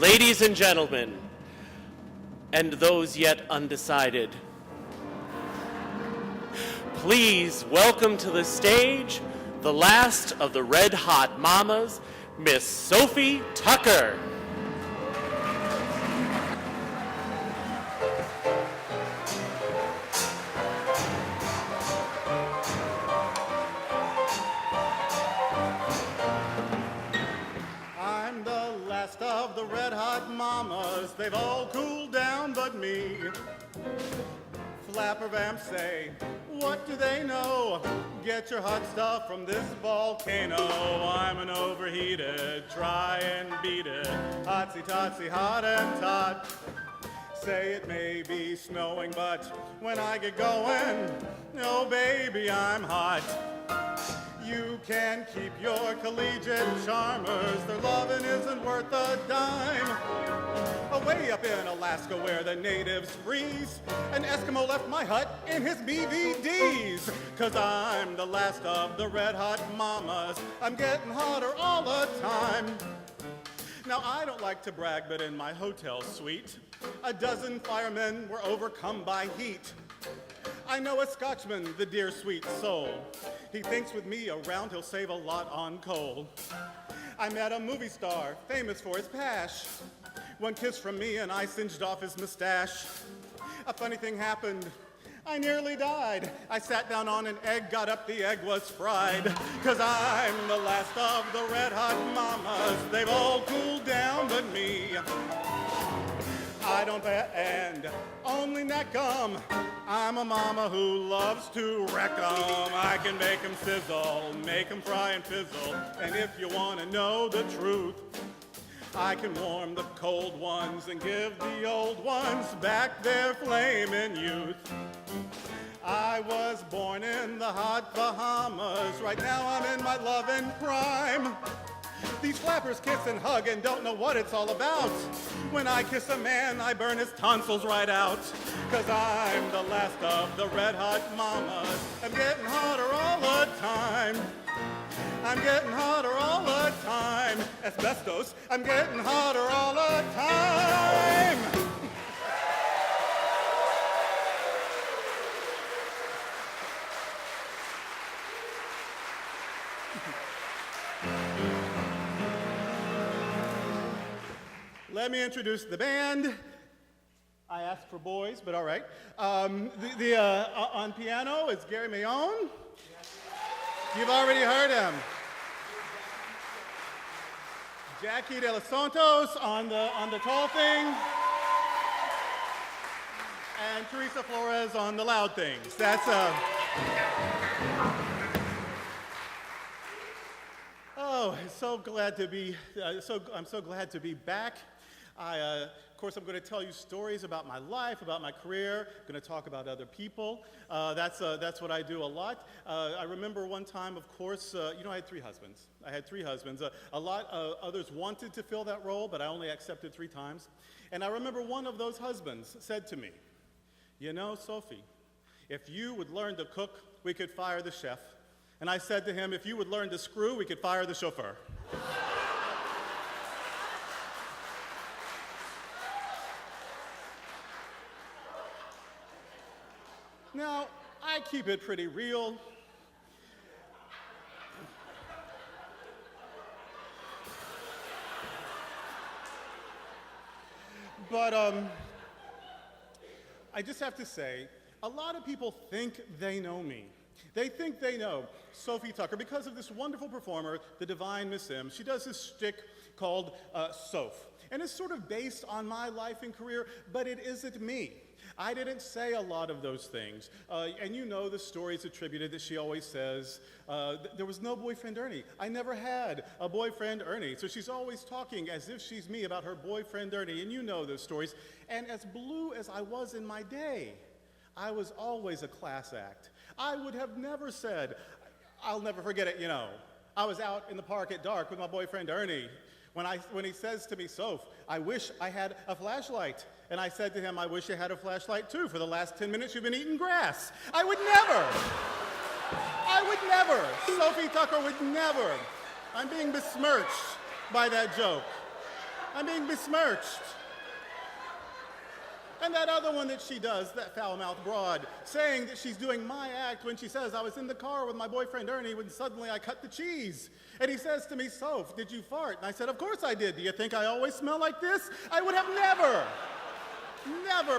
ladies and gentlemen, and those yet undecided, please welcome to the stage the last of the Red Hot Mamas, Miss Sophie Tucker. I'm the last of the Red Hot Mamas. They've all cooled down but me. Flapper vamps say, what do they know? Get your hot stuff from this volcano. I'm an overheated, try and beat it. Hotsy-totsy, hot and tot. Say it may be snowing, but when I get going, oh baby, I'm hot. You can keep your collegiate charmers. Their lovin' isn't worth a dime. Away up in Alaska where the natives freeze, an Eskimo left my hut in his BVDs. 'Cause I'm the last of the Red Hot Mamas. I'm getting hotter all the time. Now I don't like to brag, but in my hotel suite, a dozen firemen were overcome by heat. I know a Scotchman, the dear sweet soul. He thinks with me around he'll save a lot on coal. I met a movie star, famous for his pash. One kiss from me and I singed off his mustache. A funny thing happened. I nearly died. I sat down on an egg, got up, the egg was fried. 'Cause I'm the last of the Red Hot Mamas. They've all cooled down but me. I don't bet and only neck 'em. I'm a mama who loves to wreck 'em. I can make 'em sizzle, make 'em fry and fizzle. And if you want to know the truth, I can warm the cold ones and give the old ones back their flaming youth. I was born in the hot Bahamas. Right now I'm in my loving prime. These flappers kiss and hug and don't know what it's all about. When I kiss a man, I burn his tonsils right out. 'Cause I'm the last of the Red Hot Mamas. I'm getting hotter all the time. I'm getting hotter all the time. Asbestos, I'm getting hotter all the time. Let me introduce the band. I asked for boys, but all right. On piano is Gary Mayone. You've already heard him. Jackie De Los Santos on the tall thing. And Teresa Flores on the loud things. That's Oh, so glad to be. I'm so glad to be back. Of course, I'm going to tell you stories about my life, about my career. I'm going to talk about other people. That's what I do a lot. I remember one time, of course, I had three husbands. A lot others wanted to fill that role, but I only accepted 3 times. And I remember one of those husbands said to me, you know, Sophie, if you would learn to cook, we could fire the chef. And I said to him, if you would learn to screw, we could fire the chauffeur. Now, I keep it pretty real. But I just have to say, a lot of people think they know me. They think they know Sophie Tucker because of this wonderful performer, the divine Miss M. She does this shtick called Soph. And it's sort of based on my life and career, but it isn't me. I didn't say a lot of those things. And you know the stories attributed that she always says, there was no boyfriend Ernie. I never had a boyfriend Ernie. So she's always talking as if she's me about her boyfriend Ernie, and you know those stories. And as blue as I was in my day, I was always a class act. I would have never said, I'll never forget it, I was out in the park at dark with my boyfriend Ernie. When he says to me, Soph, I wish I had a flashlight. And I said to him, I wish I had a flashlight too. For the last 10 minutes you've been eating grass. I would never. Sophie Tucker would never. I'm being besmirched by that joke. I'm being besmirched. And that other one that she does, that foul-mouthed broad, saying that she's doing my act when she says, I was in the car with my boyfriend Ernie when suddenly I cut the cheese. And he says to me, Soph, did you fart? And I said, of course I did. Do you think I always smell like this? I would have never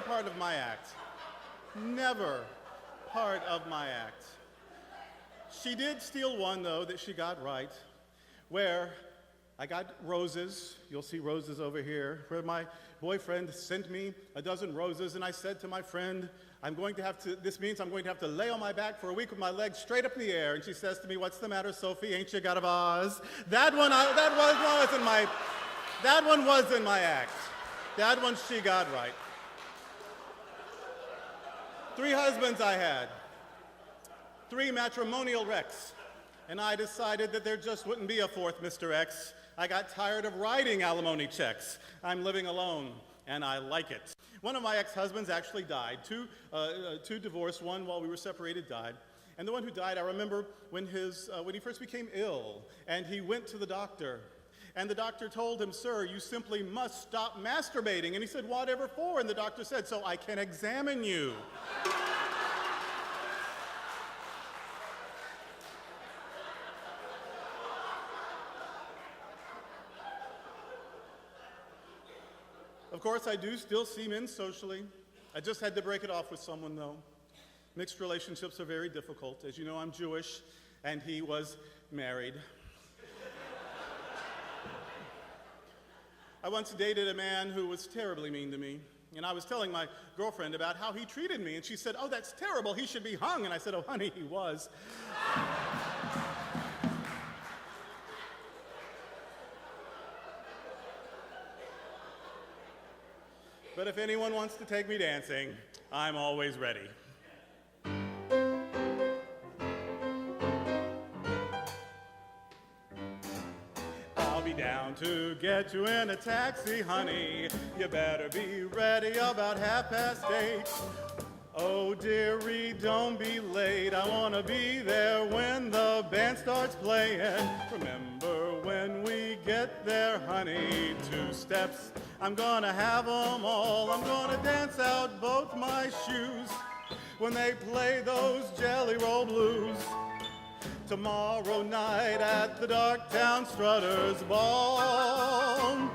part of my act. Never part of my act. She did steal one, though, that she got right, where I got roses. You'll see roses over here, where my boyfriend sent me a dozen roses, and I said to my friend, this means I'm going to have to lay on my back for a week with my legs straight up in the air. And she says to me, what's the matter, Sophie? Ain't you got a vase? That one was in my act. That one she got right. 3 husbands I had, 3 matrimonial wrecks, and I decided that there just wouldn't be a 4th Mr. X. I got tired of writing alimony checks. I'm living alone, and I like it. One of my ex-husbands actually died. Two divorced. One, while we were separated, died. And the one who died, I remember when he first became ill, and he went to the doctor. And the doctor told him, sir, you simply must stop masturbating. And he said, whatever for? And the doctor said, so I can examine you. Of course, I do still see men socially. I just had to break it off with someone, though. Mixed relationships are very difficult. As you know, I'm Jewish, and he was married. I once dated a man who was terribly mean to me, and I was telling my girlfriend about how he treated me, and she said, oh, that's terrible, he should be hung. And I said, oh, honey, he was. But if anyone wants to take me dancing, I'm always ready. I'll be down to get you in a taxi, honey. You better be ready about 8:30. Oh, dearie, don't be late. I want to be there when the band starts playing. Remember when we get there, honey, 2 steps. I'm gonna have 'em all. I'm gonna dance out both my shoes when they play those Jelly Roll Blues. Tomorrow night at the Darktown Strutters Ball.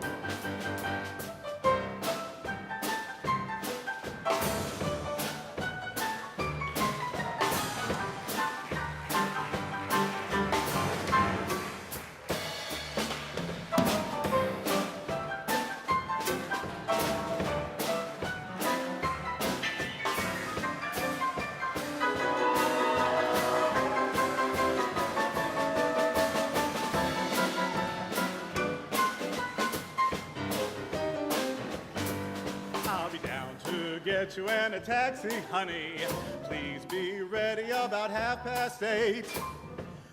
Get you in a taxi, honey. Please be ready about 8:30.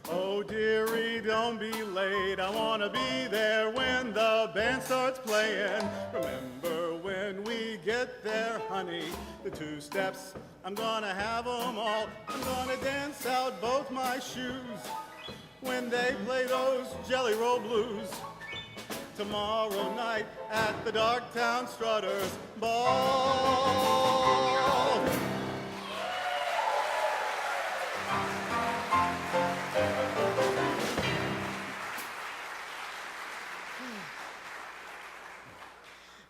Oh, dearie, don't be late. I want to be there when the band starts playing. Remember when we get there, honey, the 2 steps. I'm gonna have 'em all. I'm gonna dance out both my shoes when they play those Jelly Roll Blues. Tomorrow night at the Darktown Strutters Ball.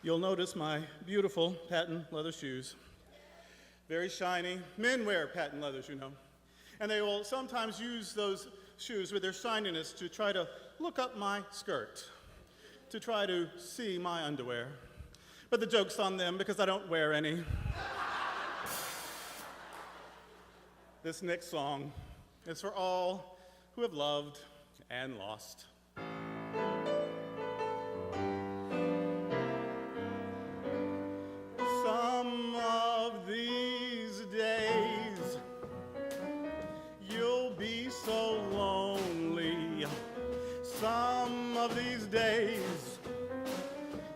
You'll notice my beautiful patent leather shoes. Very shiny. Men wear patent leathers, you know. And they will sometimes use those shoes with their shininess to try to look up my skirt, to try to see my underwear. But the joke's on them because I don't wear any. This next song is for all who have loved and lost. Some of these days you'll be so lonely. Some of these days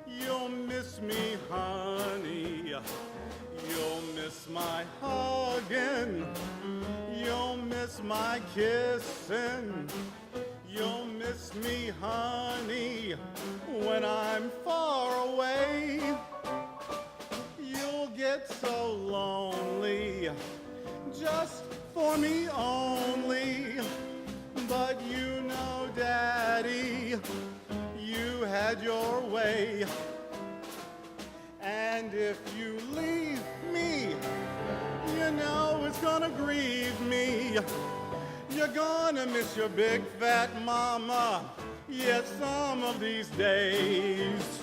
you'll miss me, honey. You'll miss my hugging. You'll miss my kissing. You'll miss me, honey, when I'm far And if you leave me, you know it's gonna grieve me. You're gonna miss your big fat mama, yes, some of these days.